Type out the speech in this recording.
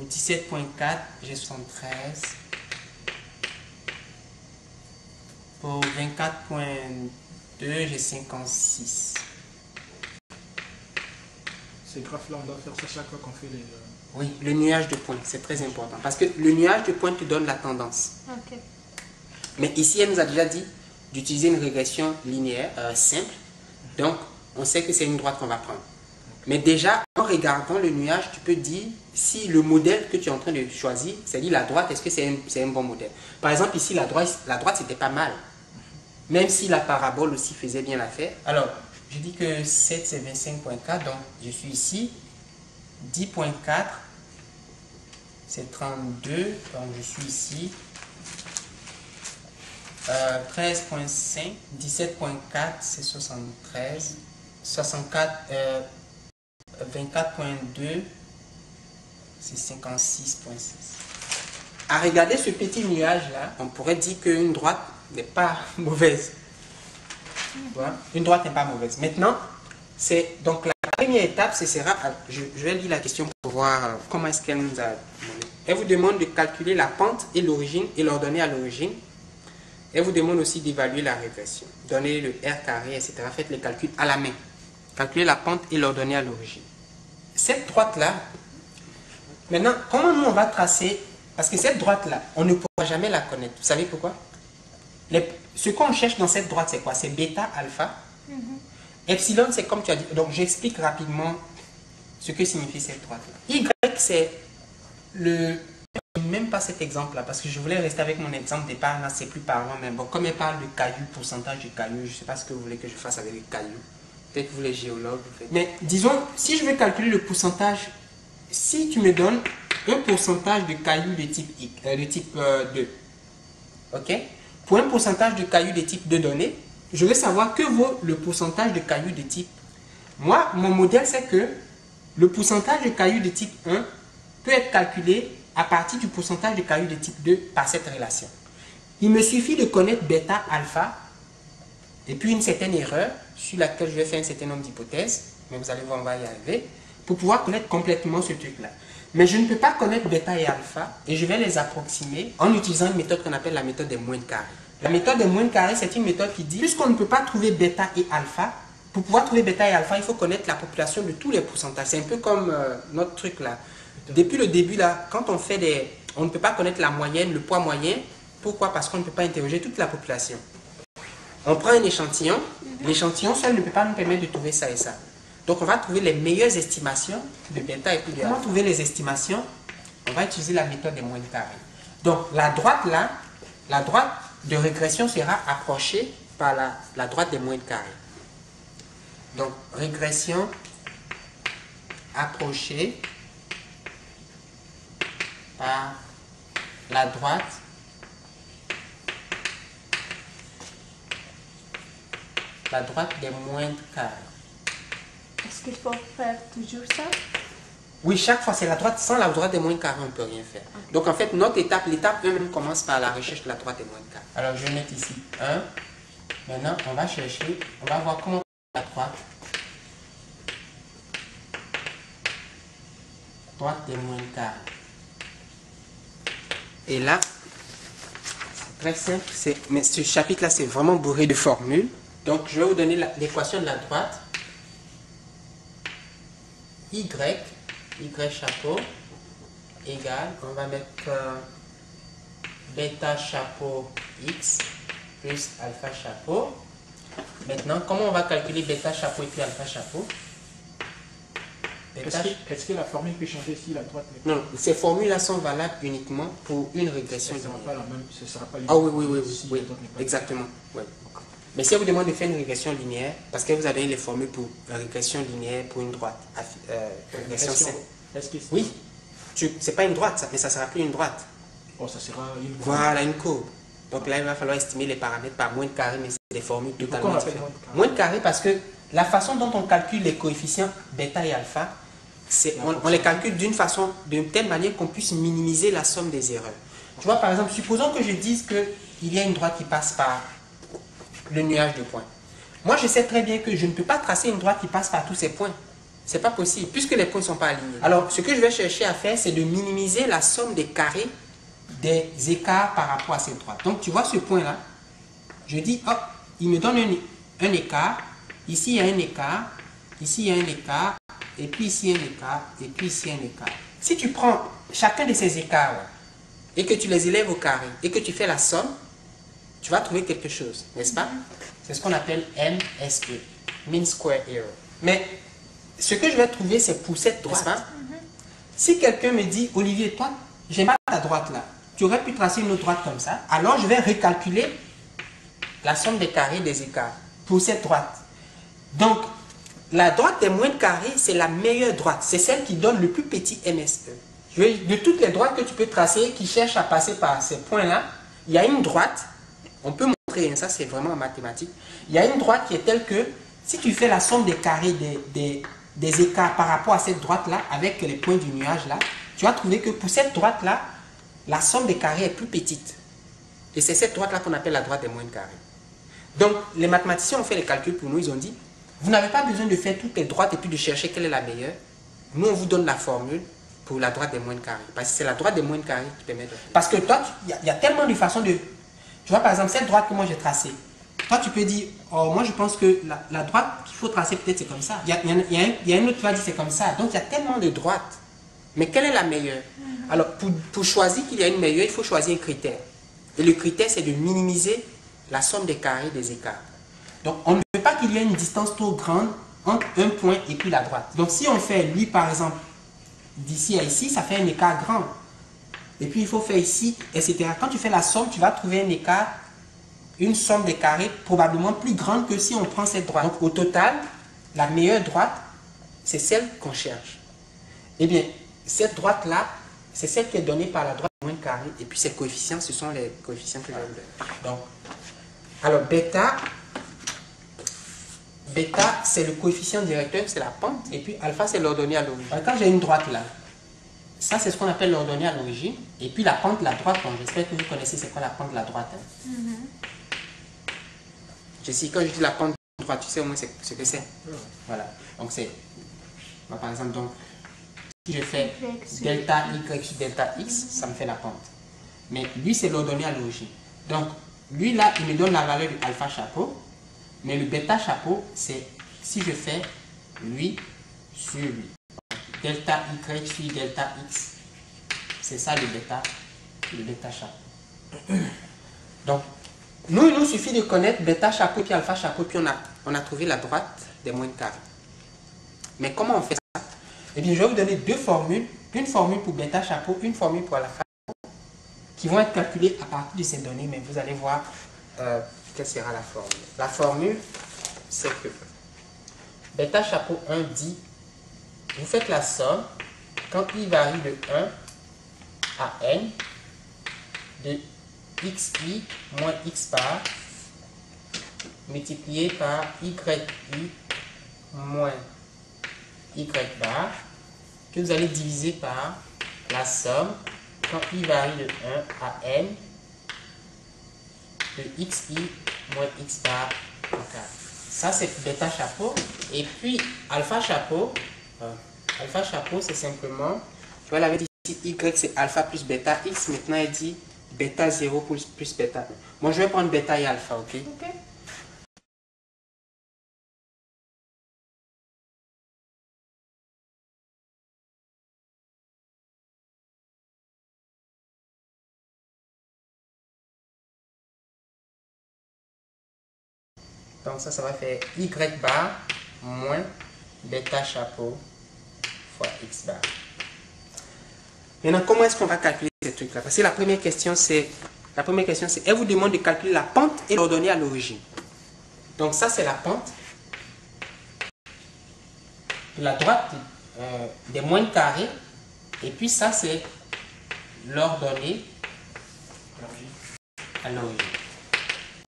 Pour 17.4, j'ai 73. Pour 24.2, j'ai 56. Ces graphes-là, on doit faire ça chaque fois qu'on fait les... Oui, le nuage de points, c'est très important. Parce que le nuage de points te donne la tendance. Ok. Mais ici, elle nous a déjà dit d'utiliser une régression linéaire simple. Donc, on sait que c'est une droite qu'on va prendre. Mais déjà, en regardant le nuage, tu peux dire si le modèle que tu es en train de choisir, c'est-à-dire la droite, est-ce que c'est un bon modèle. Par exemple, ici, la droite c'était pas mal. Même si la parabole aussi faisait bien l'affaire. Alors, je dis que 7, c'est 25.4, donc je suis ici. 10.4, c'est 32, donc je suis ici. 13.5, 17.4, c'est 73. 64, 24.2, c'est 56.6. À regarder ce petit nuage-là, on pourrait dire qu'une droite n'est pas mauvaise. Voilà. Une droite n'est pas mauvaise. Maintenant, c'est donc la première étape, ce sera, je vais lire la question pour voir comment est-ce qu'elle nous a demandé. Elle vous demande de calculer la pente et l'origine et l'ordonnée à l'origine. Elle vous demande aussi d'évaluer la régression. Donnez le R carré, etc. Faites les calculs à la main. Calculez la pente et l'ordonnée à l'origine. Cette droite-là, maintenant, comment nous on va tracer? Parce que cette droite-là, on ne pourra jamais la connaître. Vous savez pourquoi? Ce qu'on cherche dans cette droite, c'est quoi? C'est bêta, alpha. Epsilon, c'est comme tu as dit. Donc, j'explique rapidement ce que signifie cette droite-là. Y, c'est le... Même pas cet exemple-là, parce que je voulais rester avec mon exemple départ, là, c'est plus parlant. Mais bon, comme elle parle de cailloux, pourcentage de cailloux, je ne sais pas ce que vous voulez que je fasse avec les cailloux. Peut-être que vous les géologues. Mais disons, si je veux calculer le pourcentage, si tu me donnes un pourcentage de cailloux de type 2, ok? Pour un pourcentage de cailloux de type 2 donné, je veux savoir que vaut le pourcentage de cailloux de type. Moi, mon modèle, c'est que le pourcentage de cailloux de type 1 peut être calculé à partir du pourcentage de cailloux de type 2 par cette relation. Il me suffit de connaître bêta, alpha, et puis une certaine erreur sur laquelle je vais faire un certain nombre d'hypothèses, mais vous allez voir, on va y arriver, pour pouvoir connaître complètement ce truc-là. Mais je ne peux pas connaître bêta et alpha, et je vais les approximer en utilisant une méthode qu'on appelle la méthode des moyennes carrées. La méthode des moyennes carrées, c'est une méthode qui dit, puisqu'on ne peut pas trouver bêta et alpha, pour pouvoir trouver bêta et alpha, il faut connaître la population de tous les pourcentages. C'est un peu comme notre truc là. Depuis le début là, quand on fait des... On ne peut pas connaître la moyenne, le poids moyen. Pourquoi? Parce qu'on ne peut pas interroger toute la population. On prend un échantillon. L'échantillon seul ne peut pas nous permettre de trouver ça et ça. Donc on va trouver les meilleures estimations de bêta et puis de alpha. Comment trouver les estimations? On va utiliser la méthode des moyennes carrées. Donc la droite là, la droite de régression sera approchée par la droite des moyennes carrées. Donc régression approchée par la droite des moyennes carrées. Est-ce qu'il faut faire toujours ça? Oui, chaque fois c'est la droite. Sans la droite des moyennes carrées, on ne peut rien faire. Okay. Donc en fait, notre étape, l'étape 1 commence par la recherche de la droite des moyennes carrées. Alors je vais mettre ici 1. Maintenant, on va chercher, on va voir comment la droite des moyennes carrées. Et là, c'est très simple, mais ce chapitre-là, c'est vraiment bourré de formules. Donc, je vais vous donner l'équation de la droite. Y chapeau, égale, on va mettre bêta chapeau x plus alpha chapeau. Maintenant, comment on va calculer bêta chapeau et puis alpha chapeau? Est-ce que la formule peut changer si la droite n'est pas... Non, ces formules-là sont valables uniquement pour une régression linéaire. Ce ne sera pas Ah oui, exactement. Oui. Mais si elle vous demande de faire une régression linéaire, parce qu'elle vous a donné les formules pour la régression linéaire pour une droite, régression simple. Oui, c'est pas une droite, ça, mais ça ne sera plus une droite. Oh, ça sera une courbe. Voilà, une courbe. Donc là, il va falloir estimer les paramètres par moins de carré, mais c'est des formules totalement différentes. Moins de carré parce que la façon dont on calcule les coefficients bêta et alpha, on les calcule d'une façon, d'une telle manière qu'on puisse minimiser la somme des erreurs. Tu vois, par exemple, supposons que je dise qu'il y a une droite qui passe par le nuage de points. Moi, je sais très bien que je ne peux pas tracer une droite qui passe par tous ces points. C'est pas possible, puisque les points ne sont pas alignés. Alors, ce que je vais chercher à faire, c'est de minimiser la somme des carrés des écarts par rapport à cette droite. Donc, tu vois ce point-là, je dis, hop, il me donne un écart. Ici, il y a un écart. Ici, il y a un écart. Et puis ici, il y a un écart. Et puis ici, il y a un écart. Si tu prends chacun de ces écarts et que tu les élèves au carré et que tu fais la somme, tu vas trouver quelque chose, n'est-ce pas? C'est ce qu'on appelle MSE, Mean Square Error. Mais ce que je vais trouver, c'est pour cette droite. Si quelqu'un me dit, Olivier, toi, j'aime pas ta droite là, tu aurais pu tracer une autre droite comme ça, alors je vais recalculer la somme des carrés des écarts pour cette droite. Donc, la droite des moindres carrés, c'est la meilleure droite. C'est celle qui donne le plus petit MSE. De toutes les droites que tu peux tracer qui cherchent à passer par ces points-là, il y a une droite, on peut montrer, ça c'est vraiment en mathématiques, il y a une droite qui est telle que si tu fais la somme des carrés des écarts par rapport à cette droite-là, avec les points du nuage là, tu vas trouver que pour cette droite-là, la somme des carrés est plus petite. Et c'est cette droite-là qu'on appelle la droite des moindres carrés. Donc, les mathématiciens ont fait les calculs pour nous, ils ont dit, vous n'avez pas besoin de faire toutes les droites et puis de chercher quelle est la meilleure. Nous, on vous donne la formule pour la droite des moindres carrés. Parce que c'est la droite des moindres carrés qui permet de... Parce que toi, il y a tellement de façons de... Tu vois, par exemple, cette droite que moi j'ai tracée, toi, tu peux dire, oh, moi je pense que la droite qu'il faut tracer, peut-être c'est comme ça. Il y a une autre qui va dire c'est comme ça. Donc, il y a tellement de droites. Mais quelle est la meilleure? Alors, pour choisir qu'il y a une meilleure, il faut choisir un critère. Et le critère, c'est de minimiser la somme des carrés des écarts. Donc, on ne veut pas qu'il y ait une distance trop grande entre un point et puis la droite. Donc, si on fait, lui, par exemple, d'ici à ici, ça fait un écart grand. Et puis, il faut faire ici, etc. Quand tu fais la somme, tu vas trouver un écart, une somme des carrés probablement plus grande que si on prend cette droite. Donc, au total, la meilleure droite, c'est celle qu'on cherche. Eh bien, cette droite-là, c'est celle qui est donnée par la droite moins carré. Et puis, ces coefficients, ce sont les coefficients que je vais vous donner. Donc, alors, bêta, c'est le coefficient directeur, c'est la pente. Et puis, alpha, c'est l'ordonnée à l'origine. Quand j'ai une droite là, ça, c'est ce qu'on appelle l'ordonnée à l'origine. Et puis, la pente de la droite, bon, j'espère que vous connaissez c'est quoi la pente de la droite. Je sais, quand je dis la pente de la droite, tu sais au moins ce que c'est. Voilà. Donc, c'est... Par exemple, donc, si je fais delta y sur delta x, ça me fait la pente. Mais lui, c'est l'ordonnée à l'origine. Donc, lui, là, il me donne la valeur du alpha chapeau. Mais le bêta chapeau, c'est si je fais lui sur lui. Delta y sur delta x. C'est ça le bêta chapeau. Donc, nous, il nous suffit de connaître bêta chapeau puis alpha chapeau, puis on a trouvé la droite des moindres carrés. Mais comment on fait ça? Eh bien, je vais vous donner deux formules. Une formule pour bêta chapeau, une formule pour alpha chapeau, qui vont être calculées à partir de ces données, mais vous allez voir quelle sera la formule. La formule, c'est que bêta chapeau 1 dit, vous faites la somme quand i varie de 1 à n de xi moins x bar multiplié par yi moins y bar que vous allez diviser par la somme quand i varie de 1 à n de xi moins x bar au carré. Ça, c'est bêta chapeau. Et puis, alpha chapeau, c'est simplement, tu vois, elle avait dit ici, y c'est alpha plus bêta x. Maintenant, elle dit bêta 0 plus bêta 1. Moi, je vais prendre bêta et alpha, ok? Ok. Donc ça va faire y bar moins bêta chapeau fois x bar. Maintenant, comment est-ce qu'on va calculer ces trucs-là? Parce que la première question, c'est, elle vous demande de calculer la pente et l'ordonnée à l'origine. Donc ça, c'est la pente de la droite des moindres carrés. Et puis ça, c'est l'ordonnée à l'origine.